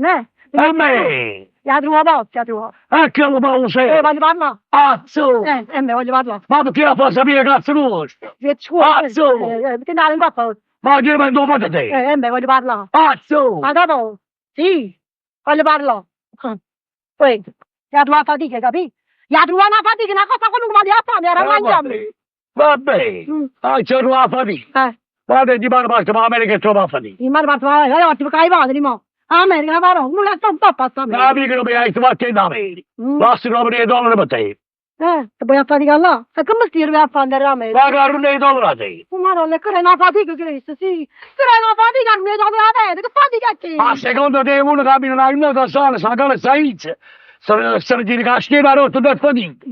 né? A me! La tua volta, tua. Che lo parlo sempre! Voglio parlare? Azzo! Me voglio parlare. Ma perché la fa sapere cazzo nostro? Azzo! Perché non è un Ma che me lo fate te? me voglio parlare. Azzo! Ma dopo? Sì, voglio parlare. Poi, la tua fatica, capì? La tua una fatica, una cosa qualunque ma di fame, era mangiare. Vabbè! C'è una fatica! Guarda, di mano parte, ma l'America è troppo fatica! In mano parte, allora ti fai i padri, mo. America, però, non la sto un po' passando. La amica non mi hai fatto in America! Basta non aprire $1 per te! Ti puoi affaticare là? E come ti arrivi a fare l'America? Guarda, non hai $1 a te! Oh, Madonna, che è una fatica, Cristo, sì. Che è una fatica, non mi hai dato la vita, che fatica è che? Ma secondo te uno cammina una da sola, sa che le sai, se ne dice che la schiena rotta del fatica.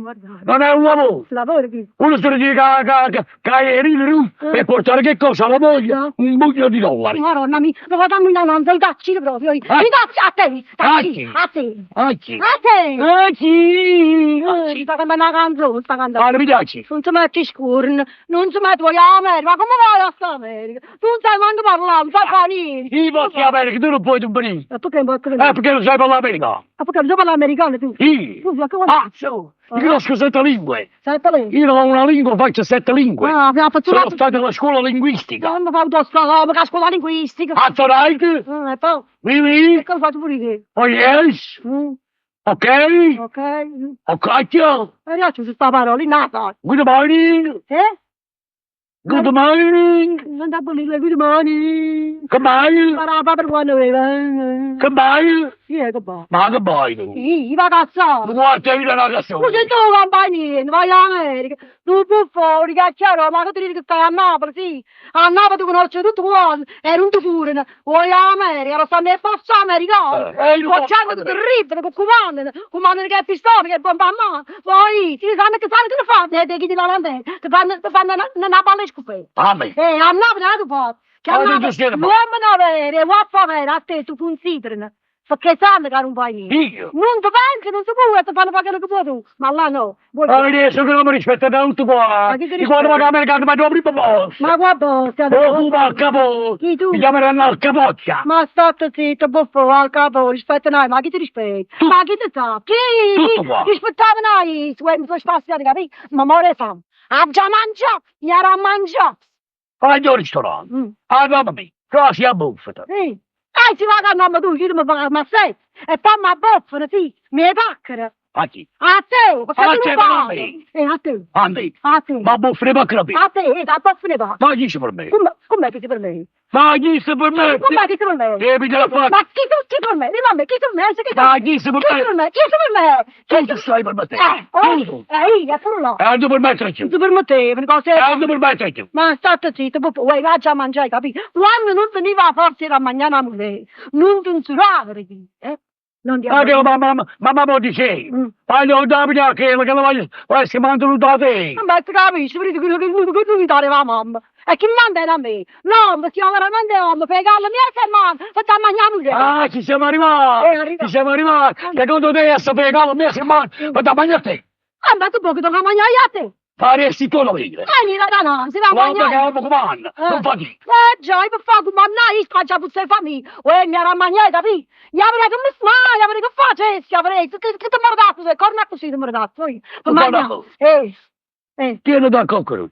Non è un lavoro. Lavoro qui. Uno se ne dice che è rino e portare che cosa? La voglia? $1 milione. Madonna, mi vado a non sei tacci proprio. Mi tacci a te, tacci, a te. A chi? A te. A chi? Sta cantando una canzone, sta cantando. Ah, mi piace. Non si mette scuro, non si mette voglio America, ma come vai a sta America? Tu non sai manco parlare, non sai fare niente. Io posso America, tu non puoi tu venire. Ma perché non puoi? Perché non sai parlare americano? Ma perché non sai parlare americano tu? Io? Tu, ma come? Pazzo! Io conosco 7 lingue. Sai parlare? Io non ho una lingua, faccio 7 lingue. Ah, mi ha fatto Sono stato alla scuola linguistica. non mi fa autostrada, ma che scuola linguistica. That's right? E poi? Oui, oui. E cosa faccio pure io? Oh, yes. Ok. Ok. Ok, ciao. Mi piace questa parola, nata. Good morning. Good morning. Non da bolire, good morning. Goodbye. Parava per quando aveva. Goodbye. Sì, che va. Ma che vuoi tu? Sì, va cazzo. Tu vuoi te la canzone? Non sei tu compagni, vai all'America. Tu più fuori, cacciaro, ma che ti dici che stai a Napoli, sì. A Napoli tu conosci tutto quanto, e non ti curano. Vuoi all'America, lo stanno nel posto americano. Facciamo tutto terribile, comandano che è pistola, che è bomba a mano. Poi, ti sanno che ti fanno, ti chiedi la lanterne, ti fanno una balla scoperta. A me. A Napoli non ti fa. Che a Napoli, l'uomo non avere, uomo avere, a te tu considerano. Perché sanno che non vai niente. Io? Non ti pensi, non si può, ti fanno pagare che puoi tu. Ma là no. Adesso che non mi rispetta da tutto qua. Di quando vado all'americano, ma dopo prima posto. Ma guarda, Al capo. Chi tu? Mi chiameranno al capoccia. Ma state zitto, buffo, al capo, rispetta noi, ma chi ti rispetta? Ma chi ti sa? Tutto qua. Rispettava noi, su quei spaziati, capito? Ma more fa. Ha già mangiato, gli era mangiato. Vai al ristorante. Ah, mamma mia. Cosa a buffata. Sì. Si va a nome tu, io mi paga, ma sei. E poi mi abboffano, sì, mi pacchero. A chi? A te, perché A tu te, non ma a fai? me. A te. A me. A te. Ma buffere per capire. A te, da boffone va. Ma dici per me. Com'è che ti per me? Ma dici per me. Com'è che ti per me? Che mi te la fa? Ma chi per me? Dimmi a me, chi per me? Ma dici per Chi per me? Chi per me? Tu stai per me. Tu. Io, tu no. E tu per mettere giù. Tu per me te, per cose... E tu per mettere giù. Ma state zitto, vuoi vai già a mangiare, capito? Quando non veniva a forza era a mangiare a mulè, non ti insurava, non ti Ma che mamma dice? Ma io da che la vai si mandano da te. Ma ti capisci, vedi quello che tu mi dare la mamma. E chi manda da me? No, ma siamo veramente mamma, per la mia sermana, facciamo mangiare. Ah, ci siamo arrivati. Ci siamo arrivati. Secondo te a sapere la mia sermana, facciamo mangiare te. Ma tu puoi che tocca mangiare a te. Faresti tu la vita. No, si va a Guarda che mangiare. non comanda, non fa chi. Già, io faccio comandare, io faccio per sei famiglie. Mi era a mangiare, capì? Gli avrei che mi smai, gli avrei che facessi, avrei. Che ti mi dato, se corna così ti mi dato. Per mangiare. Tieni da coccolo.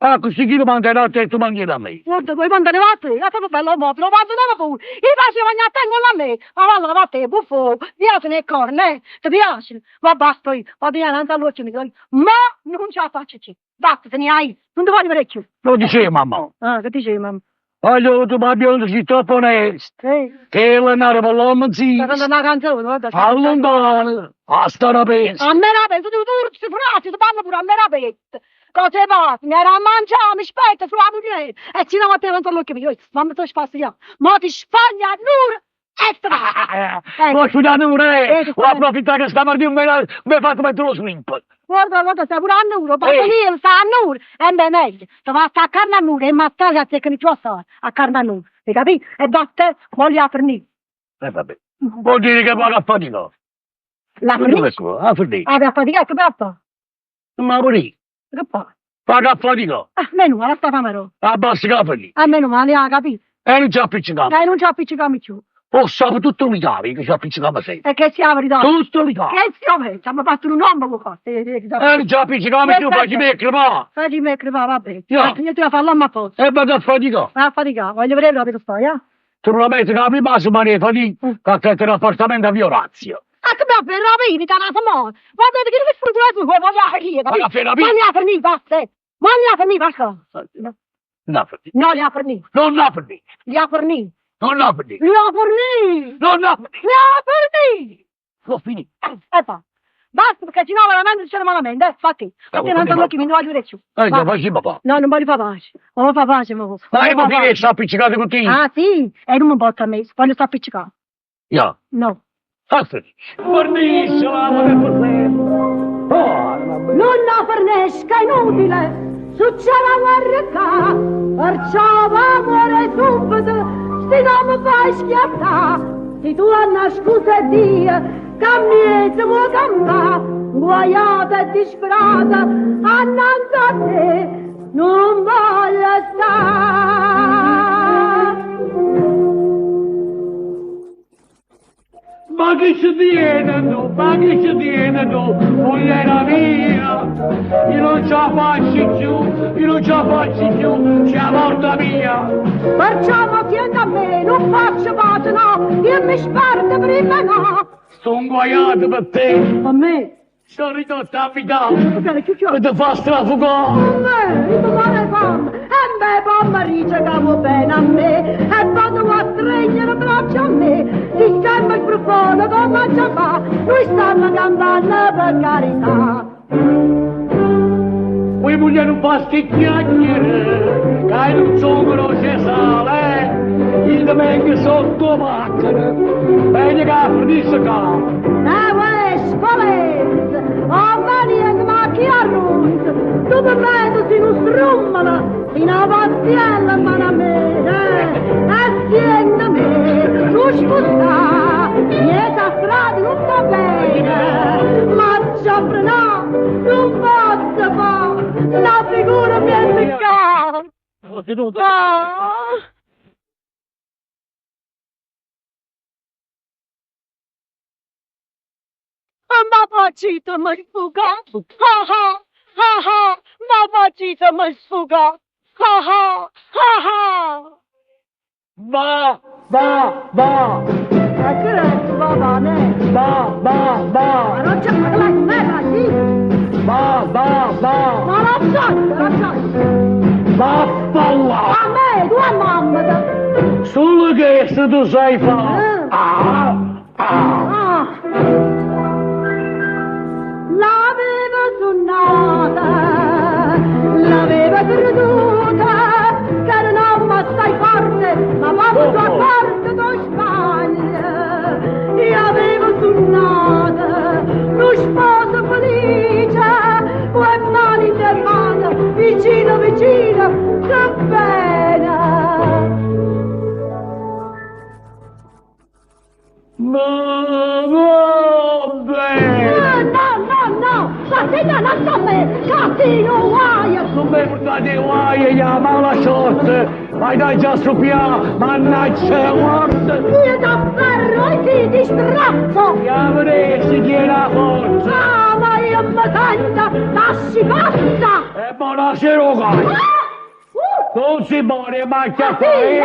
Ah, così chi lo manderà a te, tu mangi da me. Guarda, vuoi mandare a te? La tua bella uomo, lo mando da pure. Io faccio mangiare a te, non a me. Ma allora a te, buffo, piace nel corno, ti piace? Ma basta io, va bene, non all'occhio, ma non ce la faccio, basta, te ne hai, non ti voglio parecchio. Lo dicevi, mamma. Ah, che dicevi, mamma? Voglio tu ma abbiamo si troppo onesto. Che le nare per l'uomo si. Sta cantando una canzone, guarda. Allontano. A sta la pensa. A me la pensa, tu si frasi, tu parla pure a me la pensa. Cose fatti, mi era a mangiare, mi spetta sulla moglie. E ci non te non l'occhio mio, mamma ti spazia. Ma ti spaglia nulla. Lo scudature, ho approfittato che stamattina mi ha fatto mettere lo slip. Guarda, stai pure a nulla, basta lì, sta a nulla. E beh, meglio, ti va a carne a nulla, e mattare a te che non ci sta, a carne a nulla. Hai capito? E batte, voglio fornire. Vabbè. Vuol dire che vado a fatica. La fornisci? A fatica. A fatica, che brappa? Ma vorrei. Che fa? Vado a fatica. Meno male, sta famero. Abbassa capelli. Meno male, ha capito? E non c'è appiccicato. Non c'è appiccicami più. Oh, sapevo tutto l'Italia che ci appiccicava sempre. E che sia la verità? Tutto l'Italia. Che sia la verità? Ci hanno fatto un uomo con Non ci appiccicava più, facci me crepare. Fagli me crepare, vabbè. Yeah. Io ti la farò a posto. E vado a faticare. Va a faticare, voglio vedere la storia. Tu non la metti che la prima settimana di che c'è l'appartamento a Via Orazio. Ah, che bello, per la vita, una famosa. Guarda, che mi sfrutto tu, voglio la finire, Voglio capito? finire, Voglio la finire, basta. Voglio la finire, basta. Non per dire. No, li ha forniti. Non la per dire. Li ha forniti. Non la per dire. Li ha forniti. Non la per dire. Li ha forniti. L'ho finito. Fa. Basta, perché sennò veramente c'è malamente, infatti. Perché non sono chi mi devo dire più. Non facci papà. No, non voglio fare pace. Non voglio fare pace, ma... Ma io che sta appiccicato con te? Ah, sì? E non mi porta a me, voglio stare appiccicato. Ja. No. Aspetta. Fornisce l'amo del problema. Non la fornesca inutile, succede guerra qua, perciò va muore subito, sti non mi fai schiattare. Se tu hai una scusa e Dio, cammiete vuoi campare, guaiata e disperata, annanzi a te, non voglio stare. Ma che ci tiene tu? Ma che ci tiene tu? Mogliera mia! Io non ce la faccio più! Io non ce la faccio più! C'è la morta mia! Perciò mi tieni a me, non faccio pace, no, io mi sparto prima, no. Sono guaiato per te! A me? Sono ridotto a vita! Perché che c'ho? E ti fa strafugare! A me, io male pomma, e me pomma dice che va bene a me, e quando va a stringere le braccia a me, si scherma il profondo come già fa, noi stanno cantando per carità. Poi moglie non basti chiacchiere, che non sono c'è sale, io ti vengo sotto macchina, vedi che finisce qua. Spalese, oh mani ma chi arrunta, tu per me si non strummala, fino a battiella mano a me, assieme a me, tu scusa, niente a strada non va bene, ma già no, non posso fare, la figura mi è peccata. Mamacita mă sfuga, ha ha, ha ha, mamacita mă sfuga, ha ha, ha ha. Va, va, va, E che è, va, ne? va, va, va, Ma non c'è ma la mera, sì? va, va, va, Ma la sai, va, falla. a me, tu a mamma da. Solo che se tu sai fare. Ah, ah. Ah. L'aveva suonata, l'aveva creduta, che non ma stai forte, ma quando tua parte tu sbaglia. E avevo suonata, lo sposo felice, con mani in mano, vicino, vicino, che bene. Ma se non a me, cattivo guaio! Non mi portate guai, la mala sorte, ma dai già stupiare, mannaggia la morte. Io da ferro e ti distrazzo! Chiamere si tiene la forza. Ah, ma io mi sento da si pazza! E buonasera, guai. Ah! Non si muore, ma che Sì, fai?